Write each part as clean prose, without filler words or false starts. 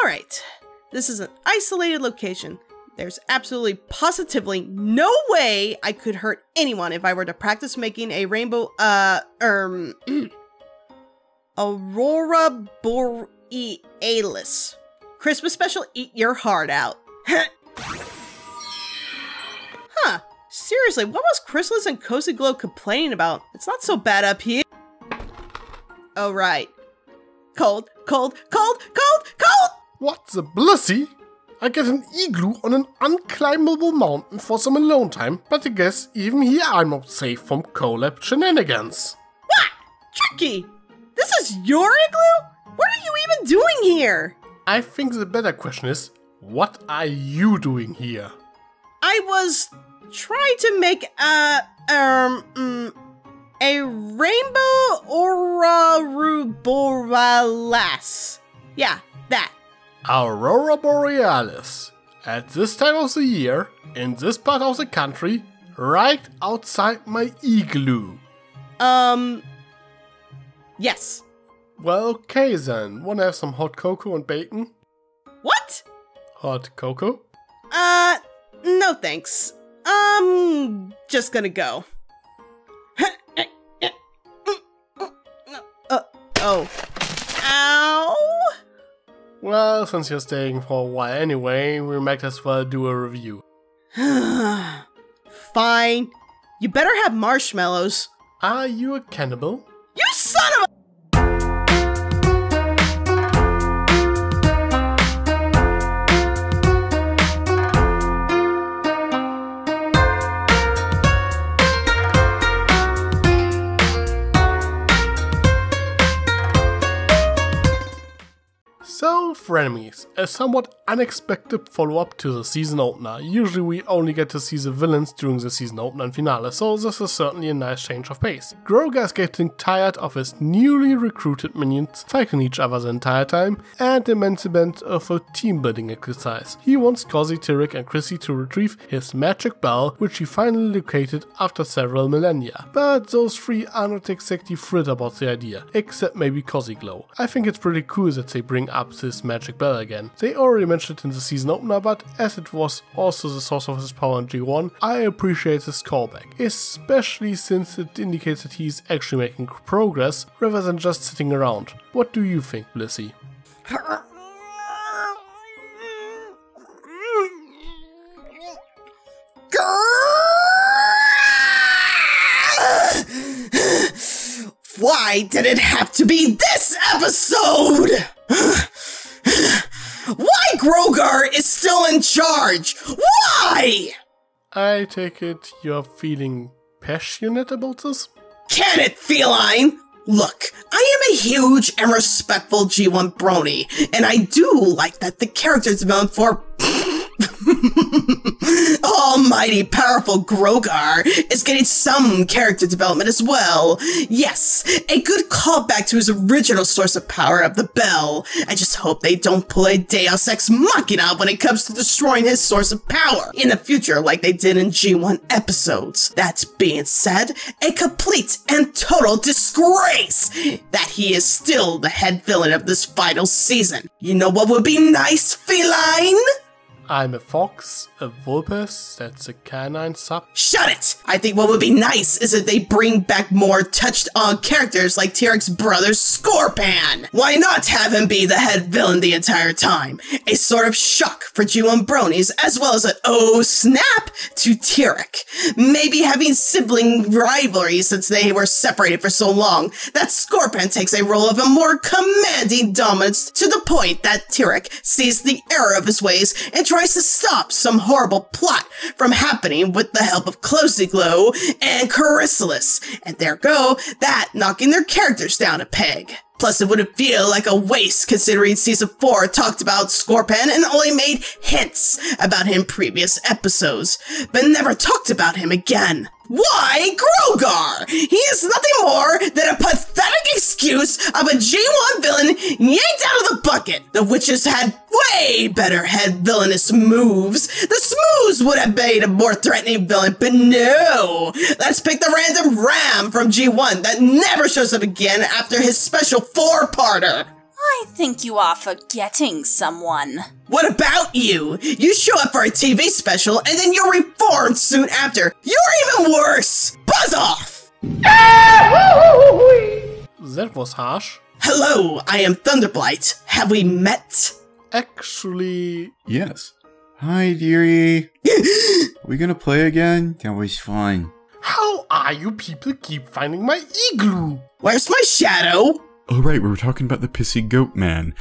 Alright, this is an isolated location. There's absolutely positively no way I could hurt anyone if I were to practice making a rainbow, Aurora Borealis. Christmas special, eat your heart out. Huh, seriously, what was Chrysalis and Cozy Glow complaining about? It's not so bad up here. Oh, right. Cold, cold, cold, cold, cold! What's a Blissy? I get an igloo on an unclimbable mountain for some alone time, but I guess even here I'm not safe from collab shenanigans. What? Tricky! This is your igloo? What are you even doing here? I think the better question is, what are you doing here? I was trying to make a rainbow aurora borealis. Yeah, that. Aurora Borealis. At this time of the year, in this part of the country, right outside my igloo. Yes. Well, okay then. Wanna have some hot cocoa and bacon? What? Hot cocoa? No thanks. Just gonna go. Oh. Ow! Well, since you're staying for a while anyway, we might as well do a review. Fine. You better have marshmallows. Are you a cannibal? You son of a— So, Frenemies, a somewhat unexpected follow-up to the season opener. Usually we only get to see the villains during the season opener and finale, so this is certainly a nice change of pace. Grogar is getting tired of his newly recruited minions fighting each other the entire time, and demands a bit of a team building exercise. He wants Cozy, Tyrek and Chrissy to retrieve his magic bell, which he finally located after several millennia. But those three are not exactly thrilled about the idea, except maybe Cozy Glow. I think it's pretty cool that they bring up this magic bell again. They already mentioned it in the season opener, but as it was also the source of his power in G1, I appreciate this callback, especially since it indicates that he's actually making progress rather than just sitting around. What do you think, Blissy? Why did it have to be this episode? Why Grogar is still in charge? Why? I take it you're feeling passionate about this? Can it, feline? Look, I am a huge and respectful G1 brony, and I do like that the character development for almighty powerful Grogar is getting some character development as well. Yes, a good callback to his original source of power of the bell. I just hope they don't pull a Deus Ex Machina when it comes to destroying his source of power in the future like they did in G1 episodes. That being said, a complete and total disgrace that he is still the head villain of this final season. You know what would be nice, feline? I'm a fox, a vulpes, that's a canine sub. Shut it! I think what would be nice is if they bring back more touched-on characters like Tyrek's brother Scorpan. Why not have him be the head villain the entire time? A sort of shock for G1 bronies, as well as an oh snap to Tyrek. Maybe having sibling rivalry since they were separated for so long, that Scorpan takes a role of a more commanding dominance to the point that Tyrek sees the error of his ways and tries to stop some horrible plot from happening with the help of Cozy Glow and Chrysalis. And there go, that knocking their characters down a peg. Plus, it wouldn't feel like a waste considering Season 4 talked about Scorpan and only made hints about him in previous episodes, but never talked about him again. Why Grogar? He is nothing more than a pathetic excuse of a G1 villain yanked out of the bucket. The witches had way better head villainous moves. The Smooths would have made a more threatening villain, but no. Let's pick the random Ram from G1 that never shows up again after his special 4-parter. I think you are forgetting someone. What about you? You show up for a TV special and then you're reformed soon after. You're even worse! Buzz off! That was harsh. Hello, I am Thunderblight. Have we met? Actually... Yes. Hi, dearie. Are we gonna play again? That was fun. How are you people keep finding my igloo? Where's my shadow? Oh right, we were talking about the pissy goat man.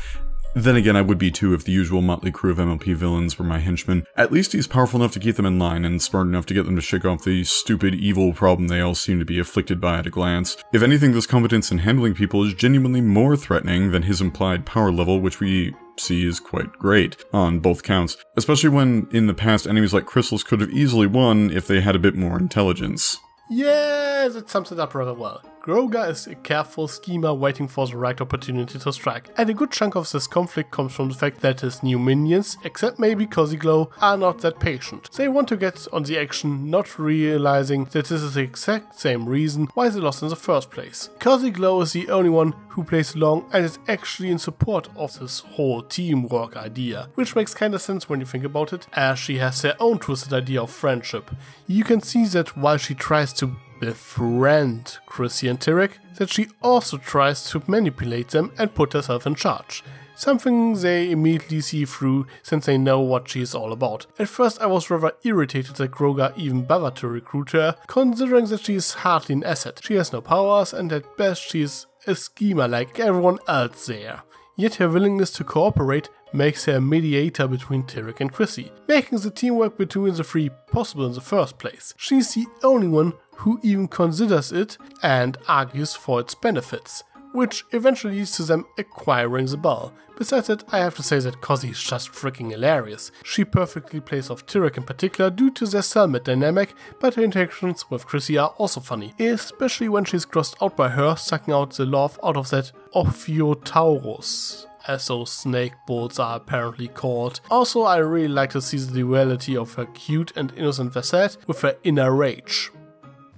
Then again, I would be too if the usual motley crew of MLP villains were my henchmen. At least he's powerful enough to keep them in line, and smart enough to get them to shake off the stupid, evil problem they all seem to be afflicted by at a glance. If anything, this competence in handling people is genuinely more threatening than his implied power level, which we see is quite great on both counts. Especially when, in the past, enemies like Crystals could have easily won if they had a bit more intelligence. Yeah, that sums it up rather well. Grogar is a careful schemer waiting for the right opportunity to strike, and a good chunk of this conflict comes from the fact that his new minions, except maybe Cozzyglow, are not that patient. They want to get on the action, not realizing that this is the exact same reason why they lost in the first place. Cozzyglow is the only one who plays along and is actually in support of this whole teamwork idea, which makes kinda sense when you think about it, as she has her own twisted idea of friendship. You can see that while she tries to befriend Chrissy and Tyrek, that she also tries to manipulate them and put herself in charge. Something they immediately see through since they know what she is all about. At first I was rather irritated that Grogar even bothered to recruit her, considering that she is hardly an asset. She has no powers and at best she is a schemer like everyone else there. Yet her willingness to cooperate makes her a mediator between Tyrek and Chrissy, making the teamwork between the three possible in the first place. She's the only one who even considers it and argues for its benefits, which eventually leads to them acquiring the ball. Besides that, I have to say that Cozzy is just freaking hilarious. She perfectly plays off Tyrek in particular due to their cellmate dynamic, but her interactions with Chrissy are also funny, especially when she's crossed out by her, sucking out the love out of that Ophiotaurus, as those snake bolts are apparently called. Also, I really like to see the duality of her cute and innocent facade with her inner rage.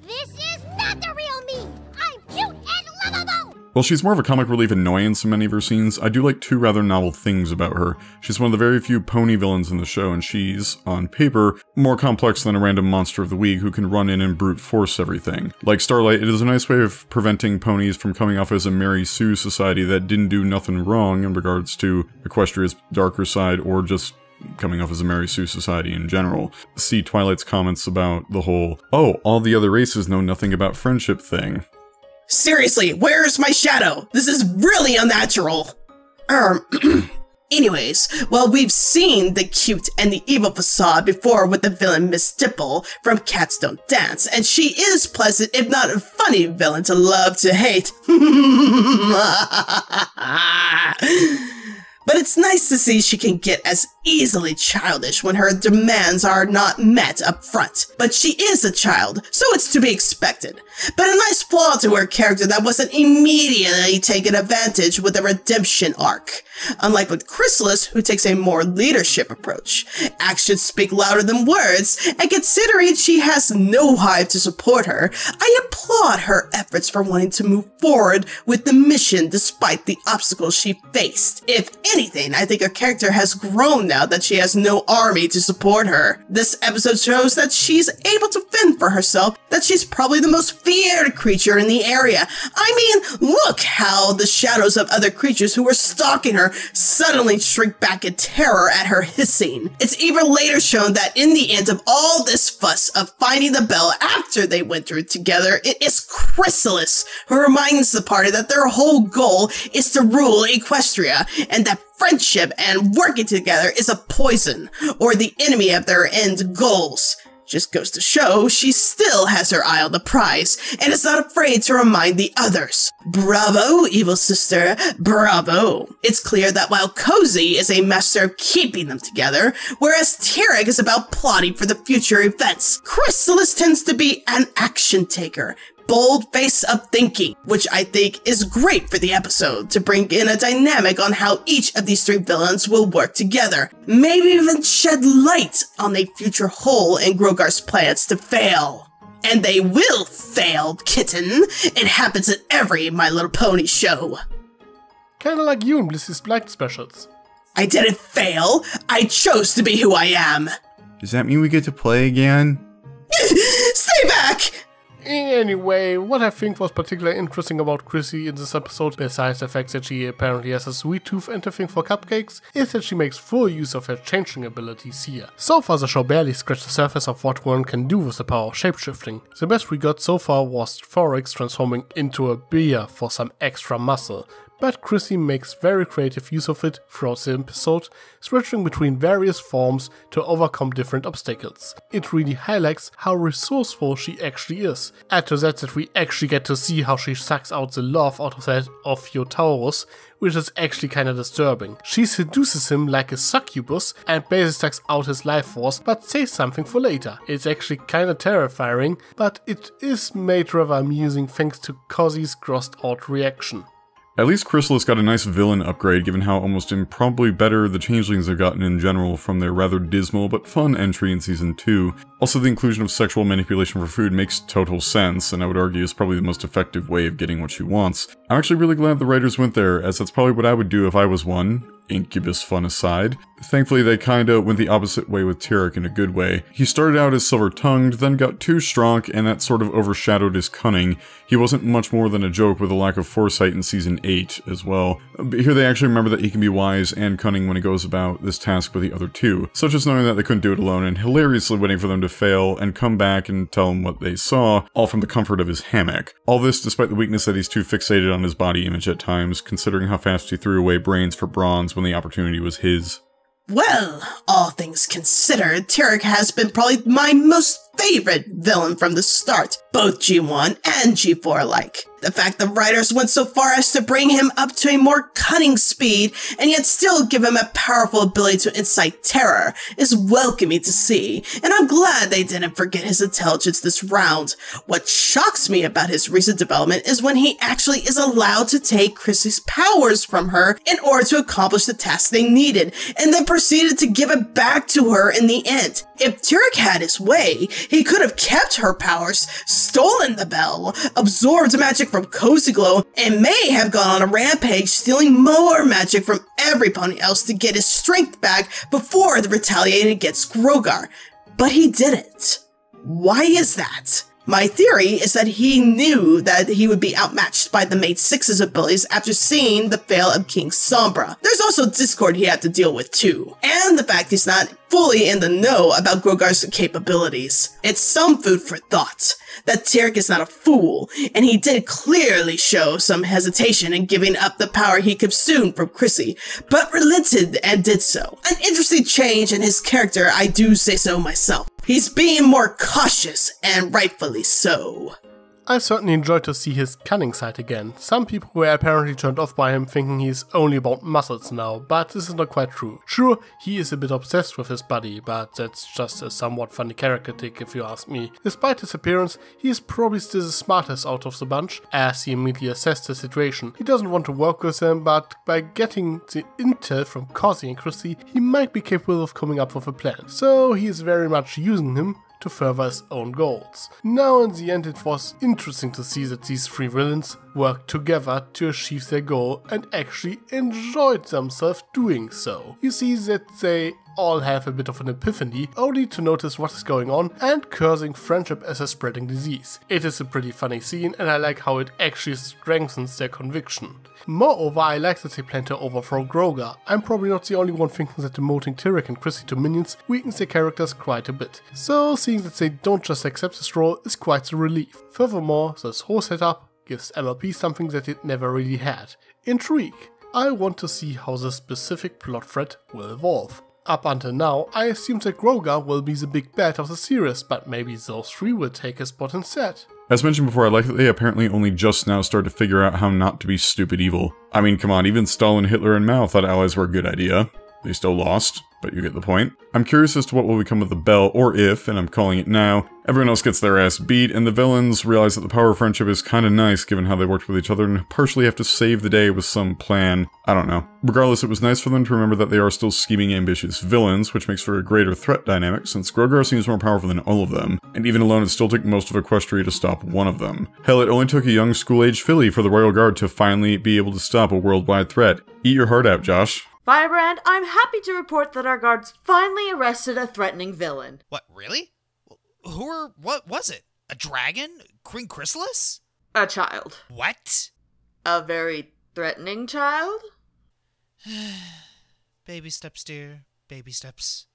This is not the real me! I'm cute and lovable! While she's more of a comic relief annoyance in many of her scenes, I do like two rather novel things about her. She's one of the very few pony villains in the show, and she's, on paper, more complex than a random monster of the week who can run in and brute force everything. Like Starlight, it is a nice way of preventing ponies from coming off as a Mary Sue society that didn't do nothing wrong in regards to Equestria's darker side, or just coming off as a Mary Sue society in general. See Twilight's comments about the whole, oh, all the other races know nothing about friendship thing. Seriously, where's my shadow? This is really unnatural. Anyways, well, we've seen the cute and the evil facade before with the villain Miss Dimple from Cats Don't Dance, and she is pleasant, if not a funny villain to love to hate. But it's nice to see she can get as easily childish when her demands are not met up front. But she is a child, so it's to be expected. But a nice flaw to her character that wasn't immediately taken advantage with a redemption arc. Unlike with Chrysalis, who takes a more leadership approach. Actions speak louder than words, and considering she has no hive to support her, I applaud her efforts for wanting to move forward with the mission despite the obstacles she faced. If anything, I think her character has grown now that she has no army to support her. This episode shows that she's able to fend for herself, that she's probably the most feared creature in the area. I mean, look how the shadows of other creatures who were stalking her suddenly shrink back in terror at her hissing. It's even later shown that in the end of all this fuss of finding the bell after they went through together, it is Chrysalis who reminds the party that their whole goal is to rule Equestria, and that friendship and working together is a poison, or the enemy of their end goals. Just goes to show she still has her eye on the prize, and is not afraid to remind the others. Bravo, evil sister, bravo. It's clear that while Cozy is a master of keeping them together, whereas Tyrek is about plotting for the future events, Chrysalis tends to be an action taker, bold face of thinking, which I think is great for the episode to bring in a dynamic on how each of these three villains will work together, maybe even shed light on a future hole in Grogar's plans to fail. And they will fail, kitten. It happens in every My Little Pony show. Kinda like you in Bliss's Blight specials. I didn't fail. I chose to be who I am. Does that mean we get to play again? Stay back! Anyway, what I think was particularly interesting about Chrissy in this episode, besides the fact that she apparently has a sweet tooth and a thing for cupcakes, is that she makes full use of her changing abilities here. So far the show barely scratched the surface of what one can do with the power of shapeshifting. The best we got so far was Thorax transforming into a bear for some extra muscle, but Chrissy makes very creative use of it throughout the episode, switching between various forms to overcome different obstacles. It really highlights how resourceful she actually is. Add to that we actually get to see how she sucks out the love out of that of Yotaurus, which is actually kinda disturbing. She seduces him like a succubus and basically sucks out his life force, but saves something for later. It's actually kinda terrifying, but it is made rather amusing thanks to Cozy's grossed out reaction. At least Chrysalis got a nice villain upgrade given how almost improbably better the changelings have gotten in general from their rather dismal but fun entry in Season 2. Also, the inclusion of sexual manipulation for food makes total sense, and I would argue is probably the most effective way of getting what she wants. I'm actually really glad the writers went there, as that's probably what I would do if I was one. Incubus fun aside. Thankfully, they kinda went the opposite way with Tyrek in a good way. He started out as silver-tongued, then got too strong, and that sort of overshadowed his cunning. He wasn't much more than a joke with a lack of foresight in Season 8 as well. But here they actually remember that he can be wise and cunning when he goes about this task with the other two, such as knowing that they couldn't do it alone and hilariously waiting for them to fail and come back and tell him what they saw, all from the comfort of his hammock. All this despite the weakness that he's too fixated on his body image at times, considering how fast he threw away brains for bronze when the opportunity was his. Well, all things considered, Tyrek has been probably my most favorite villain from the start, both G1 and G4 alike. The fact the writers went so far as to bring him up to a more cunning speed and yet still give him a powerful ability to incite terror is welcoming to see, and I'm glad they didn't forget his intelligence this round. What shocks me about his recent development is when he actually is allowed to take Chrissy's powers from her in order to accomplish the task they needed, and then proceeded to give it back to her in the end. If Tyrek had his way, he could have kept her powers, stolen the bell, absorbed magic from Cozy Glow, and may have gone on a rampage stealing more magic from everybody else to get his strength back before retaliating against Grogar. But he didn't. Why is that? My theory is that he knew that he would be outmatched by the Mate 6's abilities after seeing the fail of King Sombra. There's also Discord he had to deal with too, and the fact he's not fully in the know about Grogar's capabilities. It's some food for thought that Tyrek is not a fool, and he did clearly show some hesitation in giving up the power he consumed from Chrissy, but relented and did so. An interesting change in his character, I do say so myself. He's being more cautious, and rightfully so. I certainly enjoyed to see his cunning side again. Some people were apparently turned off by him thinking he's only about muscles now, but this is not quite true. Sure, he is a bit obsessed with his body, but that's just a somewhat funny character tick if you ask me. Despite his appearance, he is probably still the smartest out of the bunch, as he immediately assessed the situation. He doesn't want to work with him, but by getting the intel from Cozy and Chrissy, he might be capable of coming up with a plan. So he is very much using him to further his own goals. Now in the end it was interesting to see that these three villains worked together to achieve their goal and actually enjoyed themselves doing so. You see that they all have a bit of an epiphany, only to notice what is going on and cursing friendship as a spreading disease. It is a pretty funny scene and I like how it actually strengthens their conviction. Moreover, I like that they plan to overthrow Grogar. I'm probably not the only one thinking that demoting Tyrek and Chrissy to minions weakens their characters quite a bit. So seeing that they don't just accept this role is quite a relief. Furthermore, this whole setup gives MLP something that it never really had: intrigue. I want to see how this specific plot thread will evolve. Up until now, I assumed that Grogar will be the big bad of the series, but maybe those three will take his spot instead. As mentioned before, I like that they apparently only just now start to figure out how not to be stupid evil. I mean, come on, even Stalin, Hitler, and Mao thought allies were a good idea. They still lost, but you get the point. I'm curious as to what will become of the bell, or if, and I'm calling it now, everyone else gets their ass beat, and the villains realize that the power of friendship is kinda nice given how they worked with each other and partially have to save the day with some plan. I don't know. Regardless, it was nice for them to remember that they are still scheming, ambitious villains, which makes for a greater threat dynamic since Grogar seems more powerful than all of them, and even alone it still took most of Equestria to stop one of them. Hell, it only took a young school-age filly for the Royal Guard to finally be able to stop a worldwide threat. Eat your heart out, Josh. Firebrand, I'm happy to report that our guards finally arrested a threatening villain. What, really? What was it? A dragon? Queen Chrysalis? A child. What? A very threatening child? Baby steps, dear. Baby steps.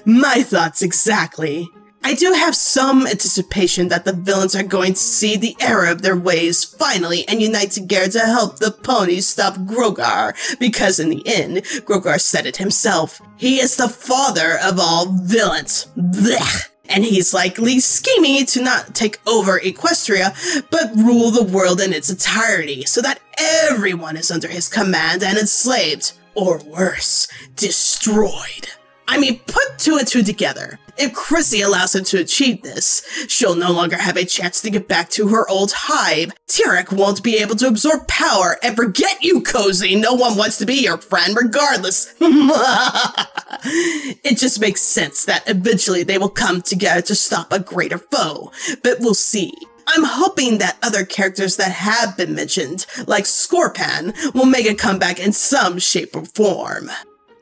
My thoughts exactly. I do have some anticipation that the villains are going to see the error of their ways finally and unite together to help the ponies stop Grogar, because in the end, Grogar said it himself. He is the father of all villains. Blech. And he's likely scheming to not take over Equestria, but rule the world in its entirety, so that everyone is under his command and enslaved, or worse, destroyed. I mean, put two and two together. If Chrissy allows him to achieve this, she'll no longer have a chance to get back to her old hive. Tyrek won't be able to absorb power, and forget you, Cozy, no one wants to be your friend regardless. It just makes sense that eventually they will come together to stop a greater foe, but we'll see. I'm hoping that other characters that have been mentioned, like Scorpan, will make a comeback in some shape or form.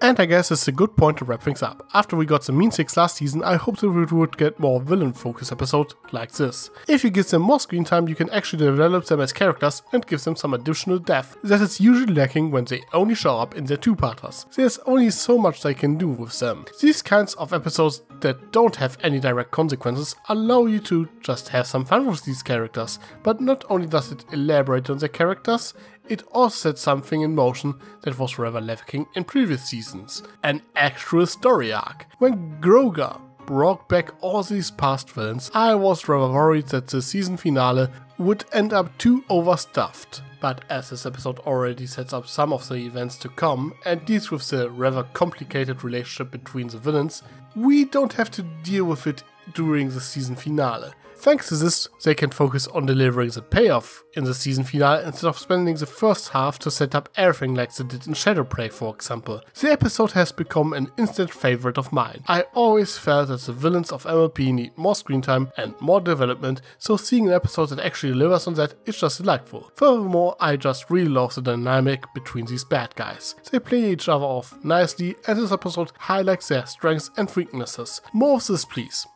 And I guess it's a good point to wrap things up. After we got some Mean Six last season, I hoped that we would get more villain-focused episodes like this. If you give them more screen time, you can actually develop them as characters and give them some additional depth that is usually lacking when they only show up in their two-parters. There's only so much they can do with them. These kinds of episodes that don't have any direct consequences allow you to just have some fun with these characters, but not only does it elaborate on their characters, it also sets something in motion that was rather lacking in previous seasons. An actual story arc. When Grogar brought back all these past villains, I was rather worried that the season finale would end up too overstuffed. But as this episode already sets up some of the events to come and deals with the rather complicated relationship between the villains, we don't have to deal with it during the season finale. Thanks to this, they can focus on delivering the payoff in the season finale instead of spending the first half to set up everything like they did in Shadowprey, for example. The episode has become an instant favorite of mine. I always felt that the villains of MLP need more screen time and more development, so seeing an episode that actually delivers on that is just delightful. Furthermore, I just really love the dynamic between these bad guys. They play each other off nicely, and this episode highlights their strengths and weaknesses. More of this, please.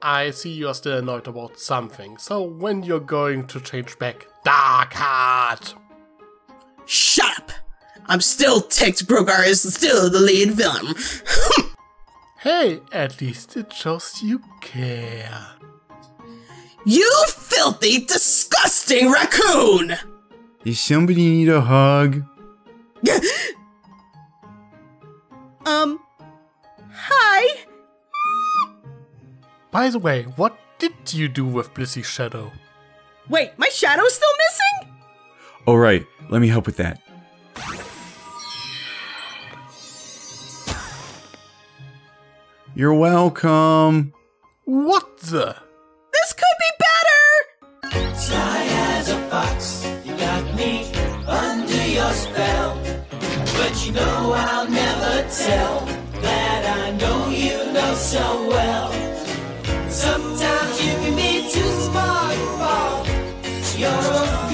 I see you're still annoyed about something, so when you're going to change back Darkheart? Shut up! I'm still ticked Grogar is still the lead villain. Hey, at least it shows you care. You filthy, disgusting raccoon! Does somebody need a hug? Hi? By the way, what did you do with Blissey's shadow? Wait, my shadow's still missing? Alright, let me help with that. You're welcome. What the? This could be better! Sly as a fox, you got me under your spell. But you know I'll never tell that I know you know so well. Sometimes you can be too smart for you're a